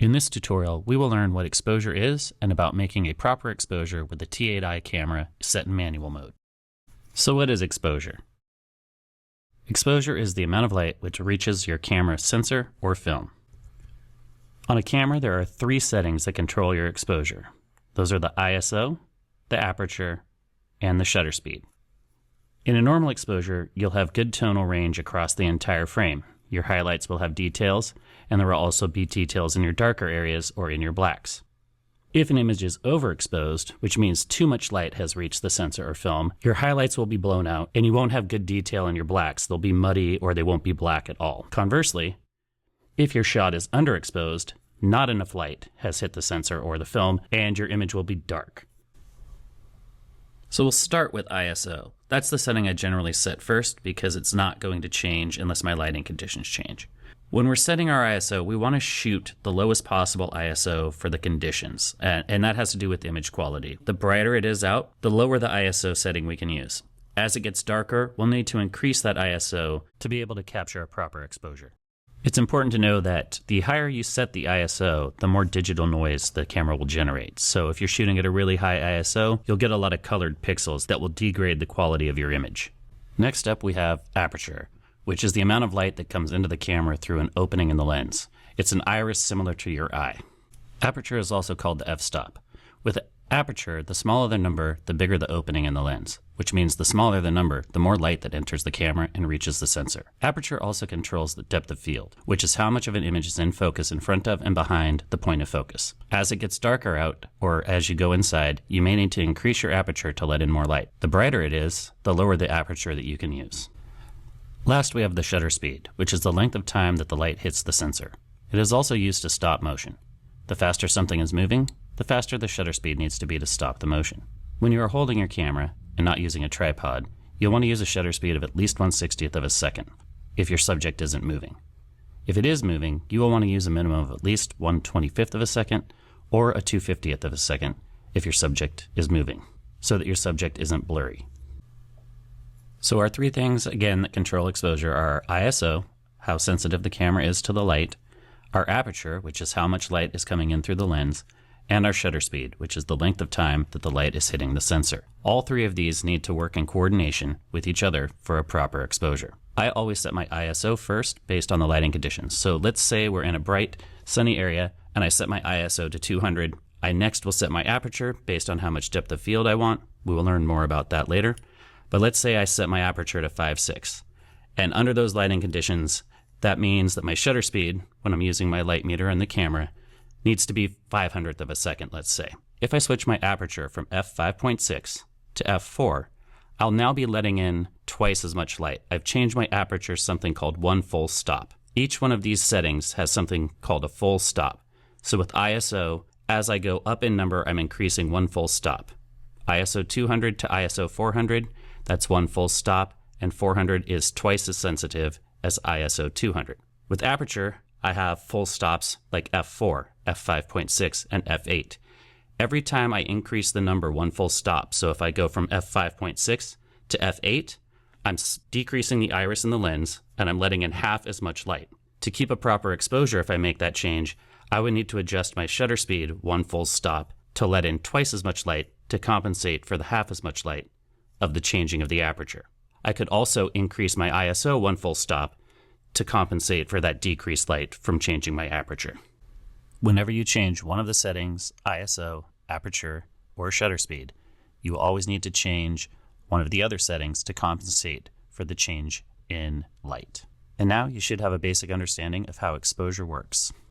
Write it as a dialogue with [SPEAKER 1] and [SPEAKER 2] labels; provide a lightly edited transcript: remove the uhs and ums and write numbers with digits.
[SPEAKER 1] In this tutorial, we will learn what exposure is and about making a proper exposure with the T8i camera set in manual mode. So what is exposure? Exposure is the amount of light which reaches your camera sensor or film. On a camera, there are three settings that control your exposure. Those are the ISO, the aperture, and the shutter speed. In a normal exposure, you'll have good tonal range across the entire frame. Your highlights will have details, and there will also be details in your darker areas or in your blacks. If an image is overexposed, which means too much light has reached the sensor or film, your highlights will be blown out and you won't have good detail in your blacks. They'll be muddy or they won't be black at all. Conversely, if your shot is underexposed, not enough light has hit the sensor or the film and your image will be dark. So we'll start with ISO. That's the setting I generally set first because it's not going to change unless my lighting conditions change. When we're setting our ISO, we want to shoot the lowest possible ISO for the conditions, and that has to do with image quality. The brighter it is out, the lower the ISO setting we can use. As it gets darker, we'll need to increase that ISO to be able to capture a proper exposure. It's important to know that the higher you set the ISO, the more digital noise the camera will generate. So if you're shooting at a really high ISO, you'll get a lot of colored pixels that will degrade the quality of your image. Next up, we have aperture, which is the amount of light that comes into the camera through an opening in the lens. It's an iris similar to your eye. Aperture is also called the f-stop. With aperture, the smaller the number, the bigger the opening in the lens, which means the smaller the number, the more light that enters the camera and reaches the sensor. Aperture also controls the depth of field, which is how much of an image is in focus in front of and behind the point of focus. As it gets darker out, or as you go inside, you may need to increase your aperture to let in more light. The brighter it is, the lower the aperture that you can use. Last, we have the shutter speed, which is the length of time that the light hits the sensor. It is also used to stop motion. The faster something is moving, the faster the shutter speed needs to be to stop the motion. When you are holding your camera and not using a tripod, you'll want to use a shutter speed of at least 1/60th of a second if your subject isn't moving. If it is moving, you will want to use a minimum of at least 1/25th of a second or a 2/50th of a second if your subject is moving, so that your subject isn't blurry. So our three things, again, that control exposure are ISO, how sensitive the camera is to the light, our aperture, which is how much light is coming in through the lens, and our shutter speed, which is the length of time that the light is hitting the sensor. All three of these need to work in coordination with each other for a proper exposure. I always set my ISO first based on the lighting conditions. So let's say we're in a bright, sunny area and I set my ISO to 200. I next will set my aperture based on how much depth of field I want. We will learn more about that later. But let's say I set my aperture to 5.6. And under those lighting conditions, that means that my shutter speed, when I'm using my light meter and the camera, needs to be 500th of a second, let's say. If I switch my aperture from f5.6 to f4, I'll now be letting in twice as much light. I've changed my aperture to something called one full stop. Each one of these settings has something called a full stop. So with ISO, as I go up in number, I'm increasing one full stop. ISO 200 to ISO 400, that's one full stop, and 400 is twice as sensitive as ISO 200. With aperture, I have full stops like f4, f5.6, and f8. Every time I increase the number one full stop, so if I go from f5.6 to f8, I'm decreasing the iris in the lens, and I'm letting in half as much light. To keep a proper exposure, if I make that change, I would need to adjust my shutter speed one full stop to let in twice as much light to compensate for the half as much light of the changing of the aperture. I could also increase my ISO one full stop to compensate for that decreased light from changing my aperture. Whenever you change one of the settings, ISO, aperture, or shutter speed, you will always need to change one of the other settings to compensate for the change in light. And now you should have a basic understanding of how exposure works.